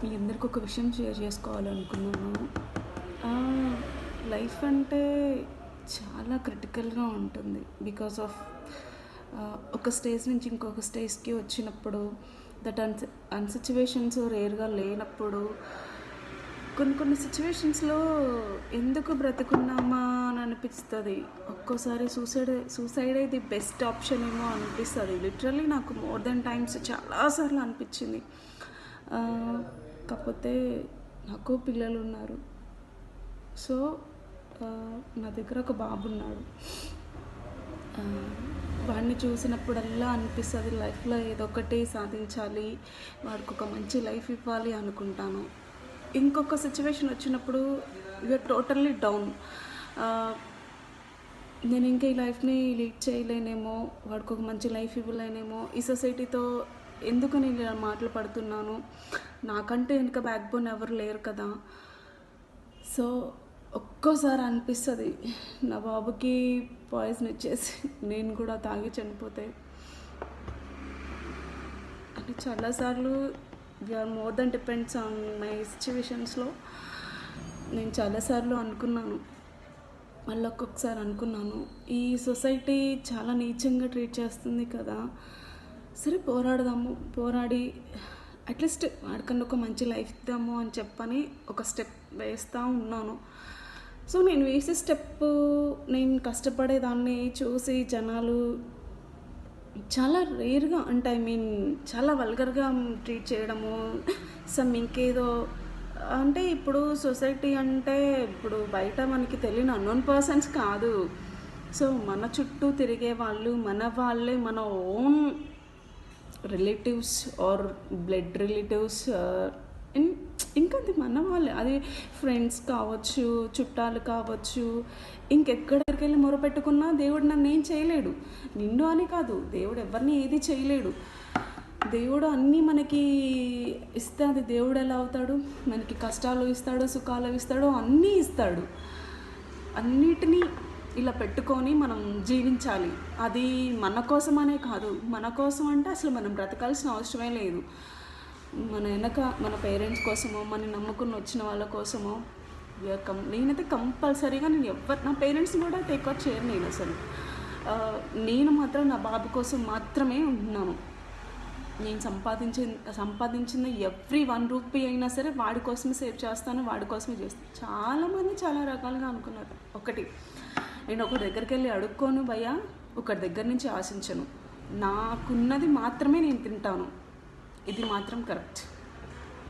మీ అందరికి ఒక విషయం షేర్ చేసుకోవాలనుకున్నాను. లైఫ్ అంటే చాలా క్రిటికల్గా ఉంటుంది. బికాస్ ఆఫ్ ఒక స్టేజ్ నుంచి ఇంకొక స్టేజ్కి వచ్చినప్పుడు దట్ సిచ్యువేషన్స్ రేర్గా లేనప్పుడు కొన్ని సిచ్యువేషన్స్లో ఎందుకు బ్రతుకున్నామా అని అనిపిస్తుంది. ఒక్కోసారి సూసైడ్ ది బెస్ట్ ఆప్షన్ ఏమో అనిపిస్తుంది. లిటరల్లీ నాకు మోర్ దెన్ టైమ్స్ చాలాసార్లు అనిపించింది. కాకపోతే నాకు పిల్లలు ఉన్నారు. సో నా దగ్గర ఒక బాబు ఉన్నాడు. వాడిని చూసినప్పుడల్లా అనిపిస్తుంది లైఫ్లో ఏదో ఒకటి సాధించాలి, వాడికి ఒక మంచి లైఫ్ ఇవ్వాలి అనుకుంటాను. ఇంకొక సిచ్యువేషన్ వచ్చినప్పుడు యూఆర్ టోటల్లీ డౌన్. నేను ఇంకా ఈ లైఫ్ని లీడ్ చేయలేనేమో, వాడికి ఒక మంచి లైఫ్ ఇవ్వలేనేమో, ఈ సొసైటీతో ఎందుకు నేను ఇలా మాటలు పడుతున్నాను, నాకంటే వెనుక బ్యాక్ బోన్ ఎవరు లేరు కదా. సో ఒక్కోసారి అనిపిస్తుంది నా బాబుకి పాయిజన్ ఇచ్చేసి నేను కూడా తాగి చనిపోతే అని. చాలాసార్లు we are more than depends on my సిచ్యువేషన్స్లో నేను చాలాసార్లు అనుకున్నాను. మళ్ళీ ఒక్కొక్కసారి అనుకున్నాను, ఈ సొసైటీ చాలా నీచంగా ట్రీట్ చేస్తుంది కదా, సరే పోరాడి అట్లీస్ట్ వాడికన్నా ఒక మంచి లైఫ్ ఇద్దాము అని చెప్పని ఒక స్టెప్ వేస్తూ ఉన్నాను. సో నేను వేసే స్టెప్, నేను కష్టపడేదాన్ని చూసి జనాలు చాలా రేర్గా, అంటే చాలా వల్గర్గా ట్రీట్ చేయడము, ఇంకేదో అంటే ఇప్పుడు సొసైటీ అంటే ఇప్పుడు బయట మనకి తెలియని అన్నోన్ పర్సన్స్ కాదు. సో మన చుట్టూ తిరిగే వాళ్ళు మన వాళ్ళే, మన own relatives or blood relatives, ఇంకది మన వాళ్ళే. అది ఫ్రెండ్స్ కావచ్చు, చుట్టాలు కావచ్చు, ఇంకెక్కడికి వెళ్ళి మొరపెట్టుకున్నా దేవుడు నన్ను ఏం చేయలేడు. నిన్ను అని కాదు, దేవుడు ఎవరిని ఏది చేయలేడు. దేవుడు అన్నీ మనకి ఇస్తే అది దేవుడు ఎలా అవుతాడు? మనకి కష్టాలు ఇస్తాడు, సుఖాలు ఇస్తాడు, అన్నీ ఇస్తాడు. అన్నిటినీ ఇలా పెట్టుకొని మనం జీవించాలి. అది మన కోసమనే కాదు, మన కోసం అంటే అసలు మనం బ్రతకాల్సిన అవసరమే లేదు. మన వెనక మన పేరెంట్స్ కోసమో, మన నమ్ముకుని వచ్చిన వాళ్ళ కోసమో నేనైతే కంపల్సరీగా నా పేరెంట్స్ని కూడా టేక్అవుట్ చేయను. నేను అసలు నేను మాత్రం నా బాబు కోసం మాత్రమే ఉంటున్నాను. నేను సంపాదించిన ఎవ్రీ 1 రూపీ అయినా సరే వాడి కోసమే సేవ్ చేస్తాను, వాడి కోసమే చేస్తాను. చాలామంది చాలా రకాలుగా అనుకున్నారు. ఒకటి, నేను ఒకరి దగ్గరికి వెళ్ళి అడుక్కోను భయ్యా, ఒకరి దగ్గర నుంచి ఆశించను. నాకున్నది మాత్రమే నేను తింటాను. ఇది మాత్రం కరెక్ట్.